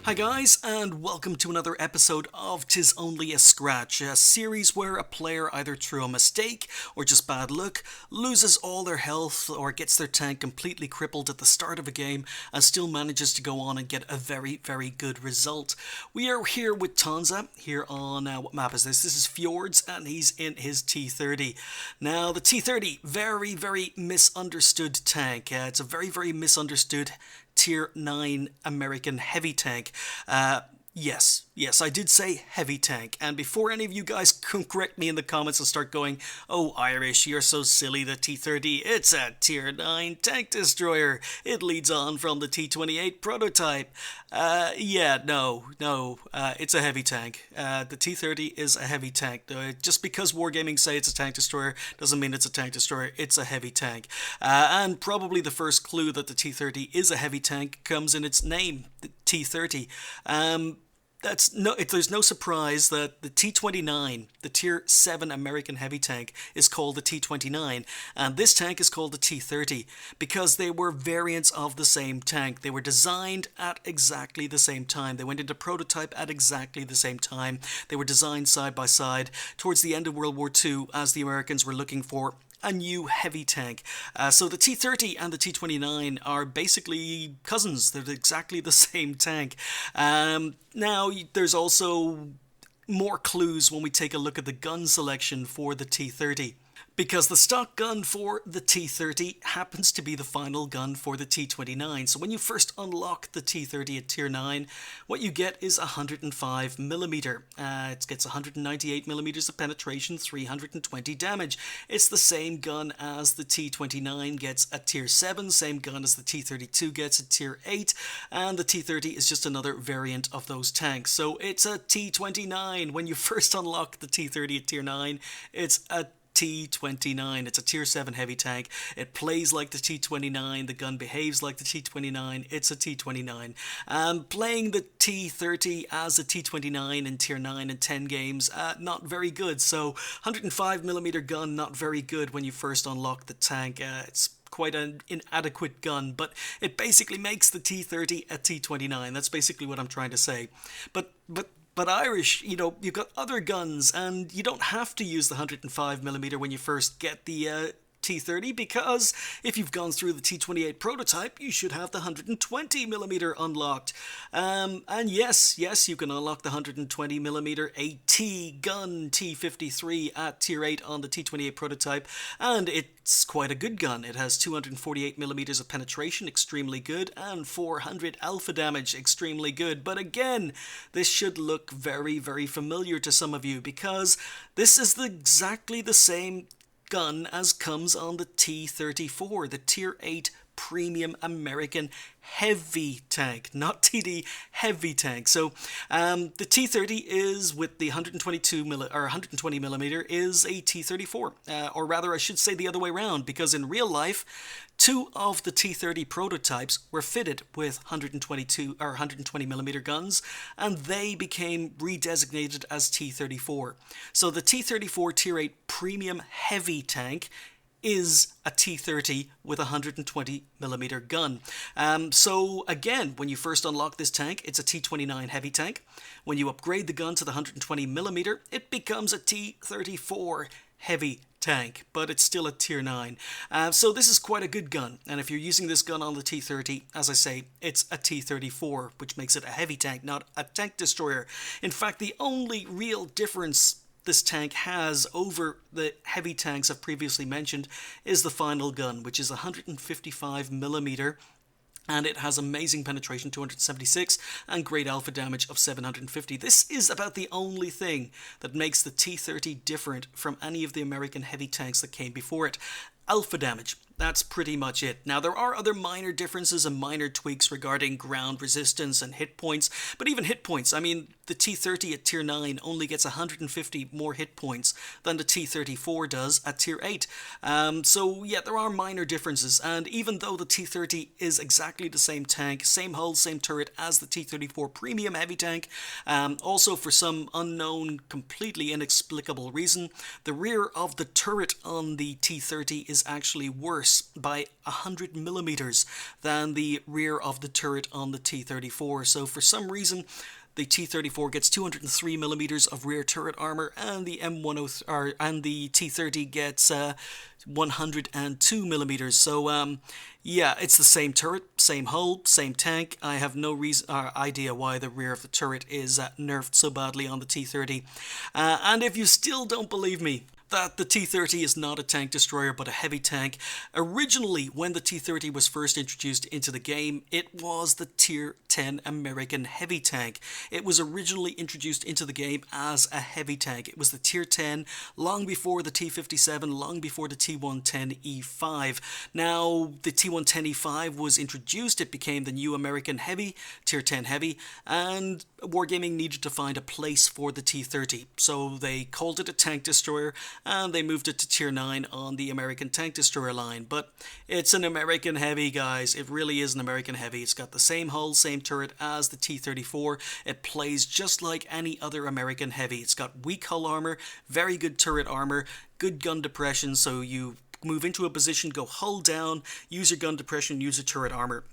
Hi guys, and welcome to another episode of 'Tis Only a Scratch, a series where a player, either through a mistake or just bad luck, loses all their health or gets their tank completely crippled at the start of a game and still manages to go on and get a very, very good result. We are here with Tonza, here on, what map is this? This is Fjords, and he's in his T30. Now, the T30, very, very misunderstood tank. It's a very, very misunderstood Tier 9 American heavy tank. Yes, I did say heavy tank. And before any of you guys can correct me in the comments and start going, "Oh, Irish, you're so silly, the T30, it's a Tier 9 tank destroyer. It leads on from the T28 prototype." It's a heavy tank. The T30 is a heavy tank. Just because Wargaming say it's a tank destroyer doesn't mean it's a tank destroyer. It's a heavy tank. And probably the first clue that the T30 is a heavy tank comes in its name, the T30. There's no surprise that the T29, the Tier 7 American heavy tank, is called the T29, and this tank is called the T30 because they were variants of the same tank. They were designed at exactly the same time. They went into prototype at exactly the same time. They were designed side by side towards the end of World War II as the Americans were looking for a new heavy tank. So the T30 and the T29 are basically cousins. They're exactly the same tank. Now, there's also more clues when we take a look at the gun selection for the T30. Because the stock gun for the T30 happens to be the final gun for the T29. So when you first unlock the T30 at Tier 9, what you get is 105mm. It gets 198mm of penetration, 320 damage. It's the same gun as the T29 gets at Tier 7, same gun as the T32 gets at Tier 8, and the T30 is just another variant of those tanks. So it's a T29. When you first unlock the T30 at Tier 9, it's a T29. It's a Tier 7 heavy tank. It plays like the T29. The gun behaves like the T29. It's a T29. Playing the T30 as a T29 in Tier 9 and 10 games, not very good. So 105mm gun, not very good when you first unlock the tank. It's quite an inadequate gun, but it basically makes the T30 a T29. That's basically what I'm trying to say. But Irish, you've got other guns, and you don't have to use the 105mm when you first get the T30, because if you've gone through the T28 prototype, you should have the 120mm unlocked. And yes, you can unlock the 120mm AT gun T53 at Tier 8 on the T28 prototype, and it's quite a good gun. It has 248mm of penetration, extremely good, and 400 alpha damage, extremely good. But again, this should look very, very familiar to some of you, because this is exactly the same gun as comes on the T34, the Tier 8 Premium American heavy tank, not TD, heavy tank. So the T30 is, with the 120mm, is a T34, or rather I should say the other way around, because in real life, two of the T30 prototypes were fitted with 120mm guns, and they became redesignated as T34. So the T34 Tier 8 Premium Heavy Tank is a T30 with a 120mm gun. So again, when you first unlock this tank, it's a T29 heavy tank. When you upgrade the gun to the 120mm, it becomes a T34 heavy tank, but it's still a Tier 9. So this is quite a good gun, and if you're using this gun on the T30, as I say, it's a T34, which makes it a heavy tank, not a tank destroyer. In fact, the only real difference this tank has over the heavy tanks I've previously mentioned is the final gun, which is 155mm, and it has amazing penetration, 276, and great alpha damage of 750. This is about the only thing that makes the T30 different from any of the American heavy tanks that came before it. Alpha damage. That's pretty much it. Now, there are other minor differences and minor tweaks regarding ground resistance and hit points, but even hit points, I mean, the T30 at tier 9 only gets 150 more hit points than the T34 does at tier 8. So yeah, there are minor differences, and even though the T30 is exactly the same tank, same hull, same turret as the T34 premium heavy tank, also for some unknown, completely inexplicable reason, the rear of the turret on the T30 is actually worse by 100 millimeters than the rear of the turret on the T34. So for some reason, the T34 gets 203 millimeters of rear turret armor, and the T30 gets 102 millimeters. So yeah, it's the same turret, same hull, same tank. I have no idea why the rear of the turret is nerfed so badly on the T30. And if you still don't believe me that the T30 is not a tank destroyer but a heavy tank, originally when the T30 was first introduced into the game, it was the tier 10 American heavy tank. It was originally introduced into the game as a heavy tank. It was the tier 10 long before the T57, long before the T110E5. Now the T110E5 was introduced, it became the new American heavy, tier 10 heavy, and Wargaming needed to find a place for the T30. So they called it a tank destroyer, and they moved it to tier 9 on the American tank destroyer line. But it's an American heavy, guys. It really is an American heavy. It's got the same hull, same turret as the T34. It plays just like any other American heavy. It's got weak hull armor, very good turret armor, good gun depression, so you move into a position, go hull down, use your gun depression, use your turret armor.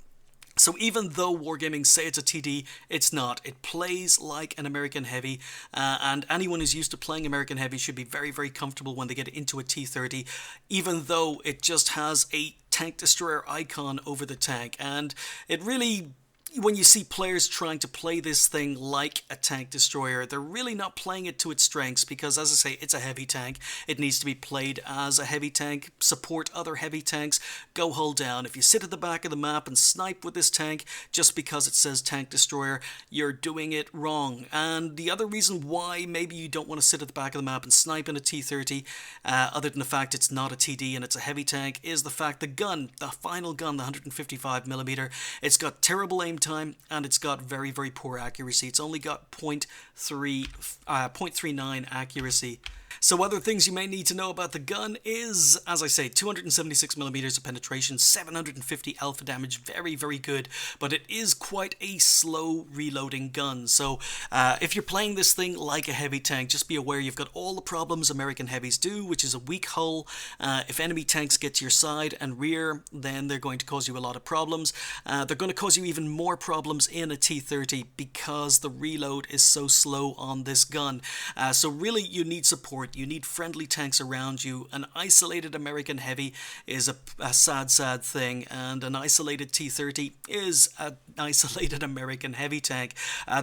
So even though Wargaming say it's a TD, it's not. It plays like an American heavy, and anyone who's used to playing American heavy should be very, very comfortable when they get into a T30, even though it just has a tank destroyer icon over the tank. And it really, when you see players trying to play this thing like a tank destroyer, they're really not playing it to its strengths, because as I say, it's a heavy tank. It needs to be played as a heavy tank, support other heavy tanks, go hull down. If you sit at the back of the map and snipe with this tank just because it says tank destroyer, you're doing it wrong. And the other reason why maybe you don't want to sit at the back of the map and snipe in a T30, other than the fact it's not a TD and it's a heavy tank, is the fact the gun, the final gun, the 155mm, it's got terrible aim time, and it's got very, very poor accuracy. It's only got 0.39 accuracy. So other things you may need to know about the gun is, as I say, 276mm of penetration, 750 alpha damage, very, very good, but it is quite a slow reloading gun. So if you're playing this thing like a heavy tank, just be aware you've got all the problems American heavies do, which is a weak hull. If enemy tanks get to your side and rear, then they're going to cause you a lot of problems. They're going to cause you even more problems in a T30 because the reload is so slow on this gun. So really you need support. You need friendly tanks around you. An isolated American heavy is a sad, sad thing, and an isolated T30 is an isolated American heavy tank.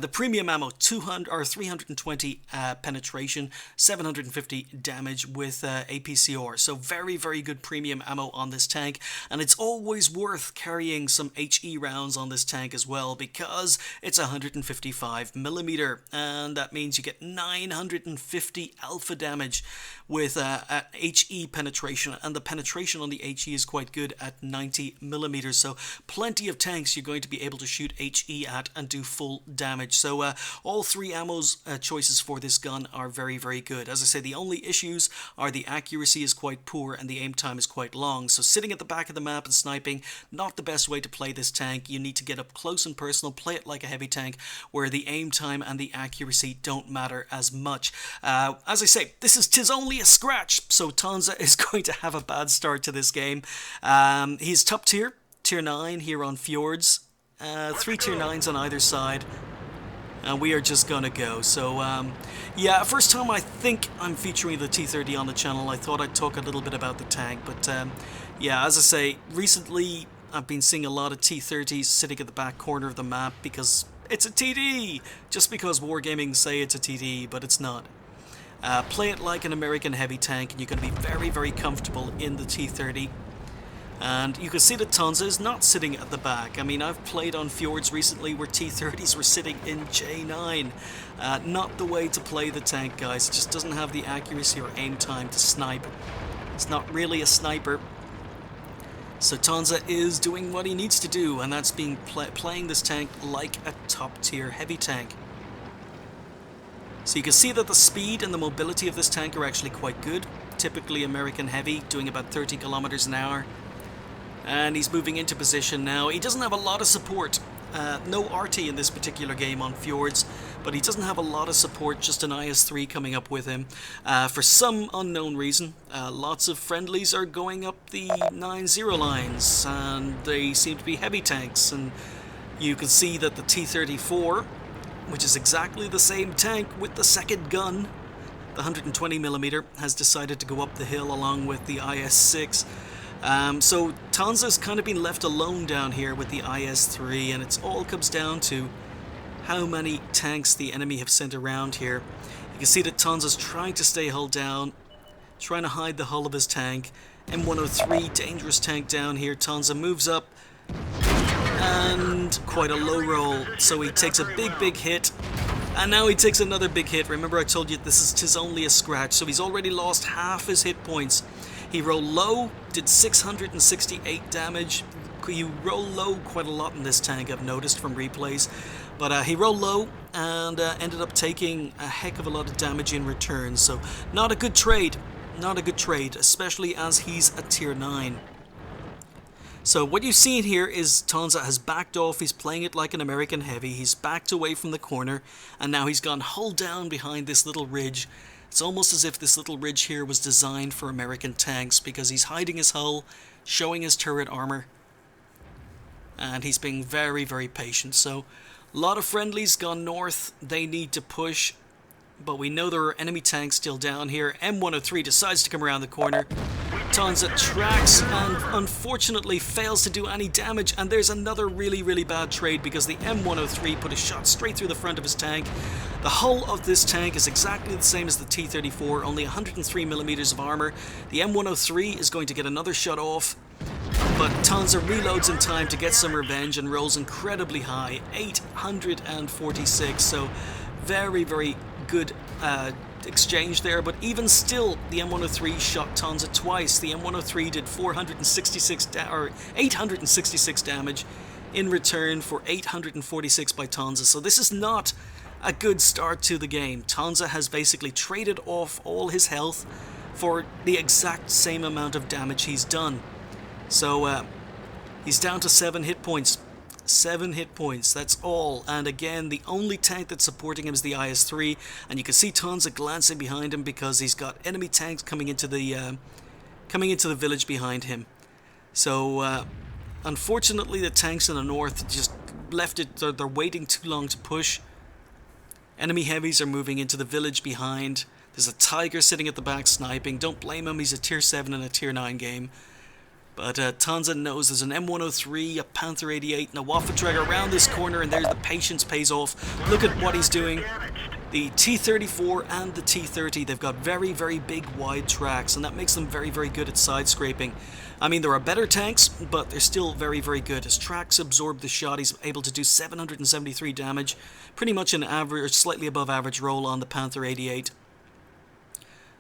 The premium ammo, 320 penetration, 750 damage with APCR. So very, very good premium ammo on this tank, and it's always worth carrying some HE rounds on this tank as well, because it's 155mm, and that means you get 950 alpha damage with HE penetration, and the penetration on the HE is quite good at 90mm, so plenty of tanks you're going to be able to shoot HE at and do full damage. So all three ammo's choices for this gun are very, very good. As I say, the only issues are the accuracy is quite poor and the aim time is quite long, so sitting at the back of the map and sniping, not the best way to play this tank. You need to get up close and personal, play it like a heavy tank, where the aim time and the accuracy don't matter as much. As I say, tis only a scratch, so Tonza is going to have a bad start to this game. He's top tier, tier 9 here on Fjords, 3 tier 9s on either side, and we are just gonna go. So yeah, first time I think I'm featuring the T30 on the channel. I thought I'd talk a little bit about the tank, but yeah, as I say, recently I've been seeing a lot of T30s sitting at the back corner of the map because it's a TD, just because Wargaming say it's a TD, but it's not. Play it like an American heavy tank, and you're going to be very, very comfortable in the T30. And you can see that Tonza is not sitting at the back. I mean, I've played on Fjords recently where T30s were sitting in J9. Not the way to play the tank, guys. It just doesn't have the accuracy or aim time to snipe. It's not really a sniper. So Tonza is doing what he needs to do, and that's playing this tank like a top tier heavy tank. So you can see that the speed and the mobility of this tank are actually quite good. Typically American heavy, doing about 30 kilometers an hour. And he's moving into position now. He doesn't have a lot of support. No RT in this particular game on Fjords, but he doesn't have a lot of support, just an IS-3 coming up with him. For some unknown reason, lots of friendlies are going up the 9-0 lines, and they seem to be heavy tanks. And you can see that the T-34, which is exactly the same tank with the second gun, the 120mm, has decided to go up the hill along with the IS-6. So Tonza's kind of been left alone down here with the IS-3, and it all comes down to how many tanks the enemy have sent around here. You can see that Tonza's trying to stay hull down, trying to hide the hull of his tank. M103, dangerous tank down here. Tonza moves up, and quite a low roll, so he takes a big hit. And now he takes another big hit. Remember I told you this is 'tis only a scratch, so he's already lost half his hit points. He rolled low, did 668 damage. You roll low quite a lot in this tank, I've noticed from replays. But he rolled low and ended up taking a heck of a lot of damage in return. So not a good trade. Not a good trade, especially as he's a tier 9. So what you've seen here is Tonza has backed off. He's playing it like an American heavy. He's backed away from the corner, and now he's gone hull down behind this little ridge. It's almost as if this little ridge here was designed for American tanks, because he's hiding his hull, showing his turret armor, and he's being very patient. So a lot of friendlies gone north. They need to push, but we know there are enemy tanks still down here. M103 decides to come around the corner. Tonza tracks and unfortunately fails to do any damage, and there's another really bad trade, because the M103 put a shot straight through the front of his tank. The hull of this tank is exactly the same as the T-34, only 103mm of armor. The M103 is going to get another shot off, but Tonza reloads in time to get some revenge and rolls incredibly high, 846, so very good exchange there. But even still, the M103 shot Tonza twice. The M103 did 866 damage in return for 846 by Tonza. So this is not a good start to the game. Tonza has basically traded off all his health for the exact same amount of damage he's done. So he's down to 7 hit points. 7 hit points, that's all. And again, the only tank that's supporting him is the IS-3, and you can see Tonza glancing behind him because he's got enemy tanks coming into the village behind him. So unfortunately, the tanks in the north just left it. They're waiting too long to push. Enemy heavies are moving into the village behind. There's a Tiger sitting at the back sniping. Don't blame him, he's a tier 7 in a tier 9 game. But Tonza knows there's an M103, a Panther 88, and a Waffentrager around this corner, and there's the patience pays off. Look at what he's doing. The T-34 and the T-30, they've got very big wide tracks, and that makes them very good at side scraping. I mean, there are better tanks, but they're still very good. His tracks absorb the shot. He's able to do 773 damage, pretty much an average, slightly above average roll on the Panther 88.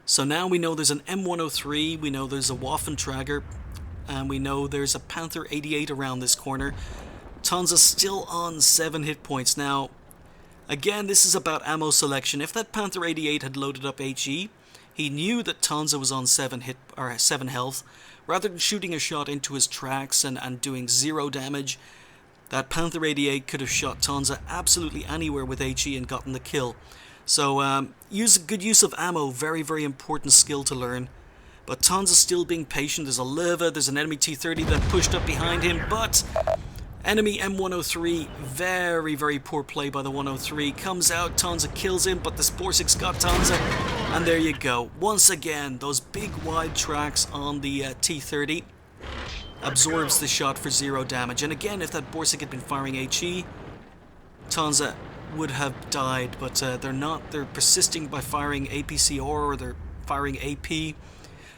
So now we know there's an M103, we know there's a Waffentrager, and we know there's a Panther 88 around this corner. Tonza's still on 7 hit points. Now, again, this is about ammo selection. If that Panther 88 had loaded up HE, he knew that Tonza was on 7 health. Rather than shooting a shot into his tracks and doing 0 damage, that Panther 88 could have shot Tonza absolutely anywhere with HE and gotten the kill. So, good use of ammo, very important skill to learn. But Tonza's still being patient. There's a Leva, there's an enemy T-30 that pushed up behind him, but enemy M103, very poor play by the 103, comes out, Tonza kills him, but the Sporsik's got Tonza, and there you go. Once again, those big wide tracks on the T-30 absorbs the shot for 0 damage. And again, if that Borsig had been firing HE, Tonza would have died, but they're not. They're persisting by firing APCR, or they're firing AP.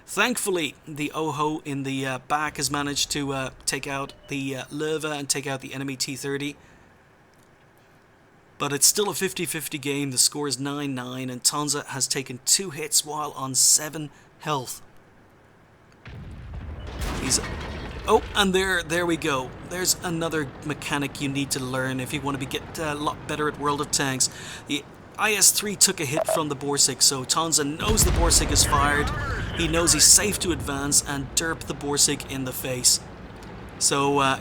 Thankfully, the Oho in the back has managed to take out the Leva and take out the enemy T-30. But it's still a 50-50 game. The score is 9-9, and Tonza has taken 2 hits while on 7 health. Oh, and there we go. There's another mechanic you need to learn if you want to get a lot better at World of Tanks. The IS-3 took a hit from the Borsig, so Tonza knows the Borsig is fired. He knows he's safe to advance and derp the Borsig in the face. So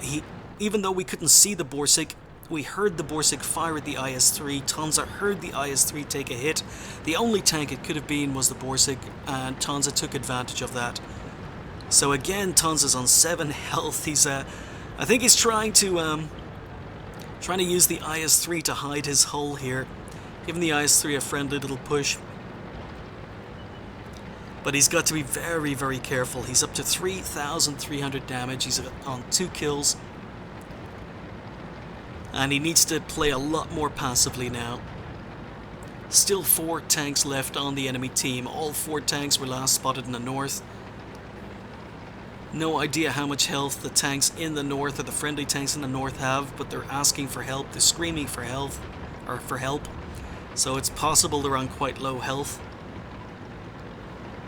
even though we couldn't see the Borsig, we heard the Borsig fire at the IS-3. Tonza heard the IS-3 take a hit. The only tank it could have been was the Borsig, and Tonza took advantage of that. So again, Tonza's on 7 health. He's I think he's trying to use the IS-3 to hide his hull here, giving the IS-3 a friendly little push. But he's got to be very, very careful. He's up to 3,300 damage. He's on 2 kills. And he needs to play a lot more passively now. Still 4 tanks left on the enemy team. All 4 tanks were last spotted in the north. No idea how much health the tanks in the north, or the friendly tanks in the north, have, but they're asking for help. They're screaming for help, so it's possible they're on quite low health.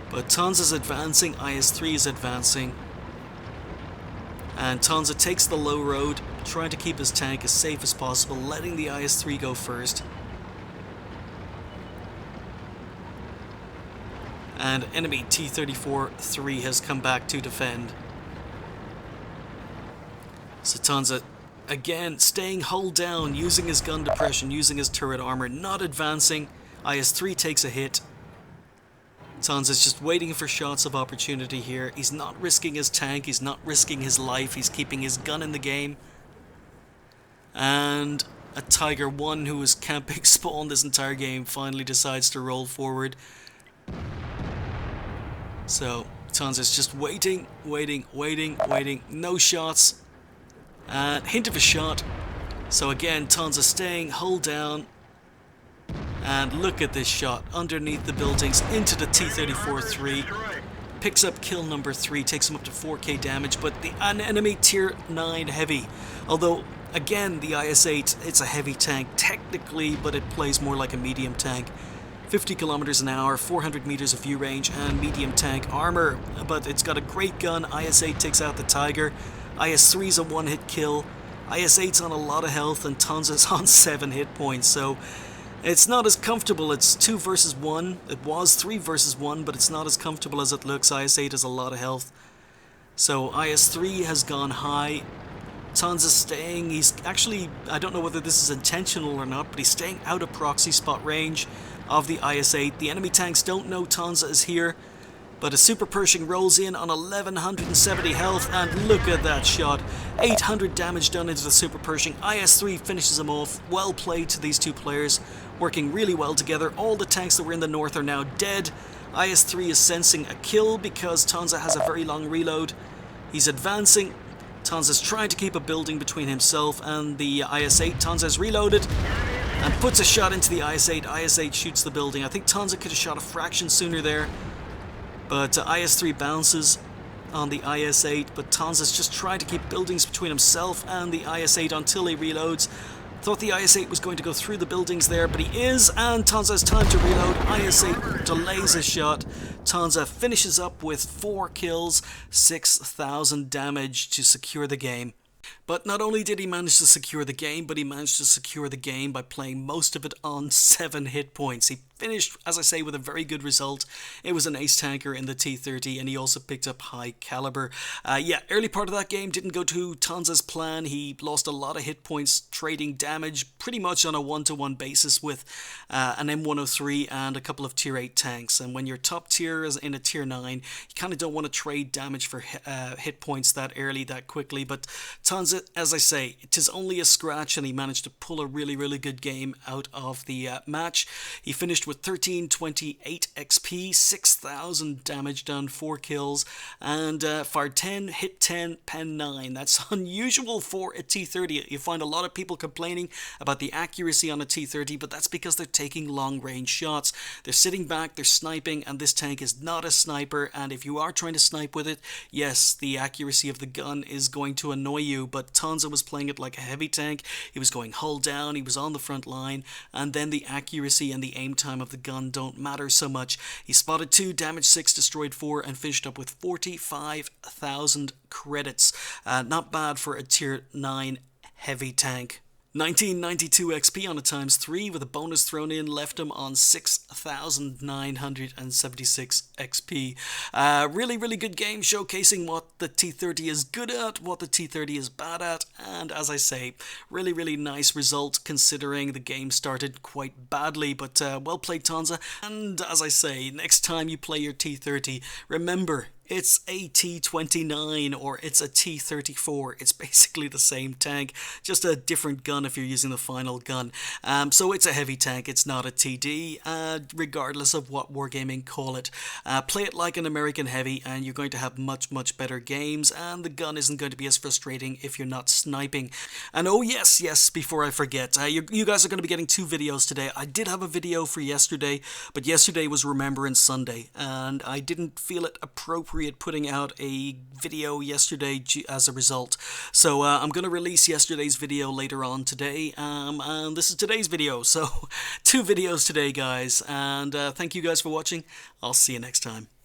But Tonza's advancing, IS-3 is advancing, and Tonza takes the low road, trying to keep his tank as safe as possible, letting the IS-3 go first. And enemy T-34-3 has come back to defend. So Tonza, again, staying hull down, using his gun depression, using his turret armor, not advancing. IS-3 takes a hit. Tonza's just waiting for shots of opportunity here. He's not risking his tank, he's not risking his life, he's keeping his gun in the game. And a Tiger 1 who was camping spawn this entire game finally decides to roll forward. So Tonza's just waiting, no shots. Hint of a shot. So again, Tonza staying hull down. And look at this shot, underneath the buildings, into the T-34-3. Picks up kill number 3, takes him up to 4k damage, but an enemy tier 9 heavy. Although, again, the IS-8, it's a heavy tank technically, but it plays more like a medium tank. 50 kilometers an hour, 400 meters of view range, and medium tank armor. But it's got a great gun. IS-8 takes out the Tiger. IS-3's a one-hit kill. IS-8's on a lot of health, and Tonza's on 7 hit points. So it's not as comfortable. It's 2 versus 1. It was 3 versus 1, but it's not as comfortable as it looks. IS-8 has a lot of health. So IS-3 has gone high. Tonza's staying. He's actually, I don't know whether this is intentional or not, but he's staying out of proxy spot range of the IS-8. The enemy tanks don't know Tonza is here, but a Super Pershing rolls in on 1170 health, and look at that shot. 800 damage done into the Super Pershing. IS-3 finishes him off. Well played to these two players, working really well together. All the tanks that were in the north are now dead. IS-3 is sensing a kill because Tonza has a very long reload. He's advancing. Tonza's trying to keep a building between himself and the IS-8. Tonza's reloaded and puts a shot into the IS-8. IS-8 shoots the building. I think Tonza could have shot a fraction sooner there, but IS-3 bounces on the IS-8, but Tonza's just trying to keep buildings between himself and the IS-8 until he reloads. Thought the IS-8 was going to go through the buildings there, but he is, and Tonza has time to reload. IS-8 delays his shot. Tonza finishes up with 4 kills, 6,000 damage to secure the game. But not only did he manage to secure the game, but he managed to secure the game by playing most of it on 7 hit points. He finished, as I say, with a very good result. It was an ace tanker in the T-30, and he also picked up high caliber. Early part of that game didn't go to Tonza's plan. He lost a lot of hit points trading damage pretty much on a one-to-one basis with an M103 and a couple of tier 8 tanks. And when you're top tier as in a tier 9, you kind of don't want to trade damage for hit points that early, that quickly. But Tonza, as I say, it is only a scratch, and he managed to pull a really, really good game out of the match. He finished with 1328 XP, 6,000 damage done, 4 kills, and fired 10, hit 10, pen 9. That's unusual for a T-30. You find a lot of people complaining about the accuracy on a T-30, but that's because they're taking long-range shots. They're sitting back, they're sniping, and this tank is not a sniper, and if you are trying to snipe with it, yes, the accuracy of the gun is going to annoy you, but Tonza was playing it like a heavy tank. He was going hull down, he was on the front line, and then the accuracy and the aim time of the gun don't matter so much. He spotted 2, damaged 6, destroyed 4, and finished up with 45,000 credits. Not bad for a tier 9 heavy tank. 1992 XP on a ×3 with a bonus thrown in left him on 6,976 XP. Really, really good game, showcasing what the T30 is good at, what the T30 is bad at, and as I say, really, really nice result considering the game started quite badly, but well played, Tonza. And as I say, next time you play your T30, remember, it's a T29 or it's a T34. It's basically the same tank, just a different gun if you're using the final gun. So it's a heavy tank, it's not a TD, regardless of what Wargaming call it. Play it like an American heavy and you're going to have much, much better games, and the gun isn't going to be as frustrating if you're not sniping. And oh yes, before I forget, you guys are going to be getting 2 videos today. I did have a video for yesterday, but yesterday was Remembrance Sunday, and I didn't feel it appropriate putting out a video yesterday as a result. So I'm going to release yesterday's video later on today, and this is today's video. So 2 videos today, guys, and thank you guys for watching. I'll see you next time.